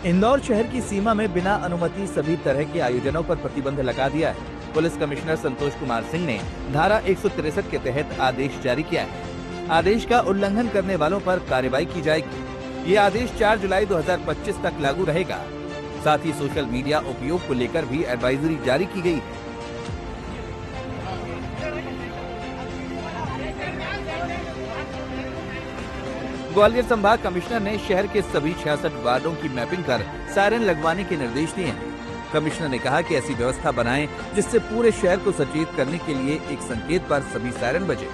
इंदौर शहर की सीमा में बिना अनुमति सभी तरह के आयोजनों पर प्रतिबंध लगा दिया है। पुलिस कमिश्नर संतोष कुमार सिंह ने धारा 163 के तहत आदेश जारी किया है। आदेश का उल्लंघन करने वालों पर कार्रवाई की जाएगी। ये आदेश 4 जुलाई 2025 तक लागू रहेगा। साथ ही सोशल मीडिया उपयोग को लेकर भी एडवाइजरी जारी की गई है। ग्वालियर संभाग कमिश्नर ने शहर के सभी 66 वार्डों की मैपिंग कर सायरन लगवाने के निर्देश दिए हैं। कमिश्नर ने कहा कि ऐसी व्यवस्था बनाएं जिससे पूरे शहर को सचेत करने के लिए एक संकेत पर सभी सायरन बजे।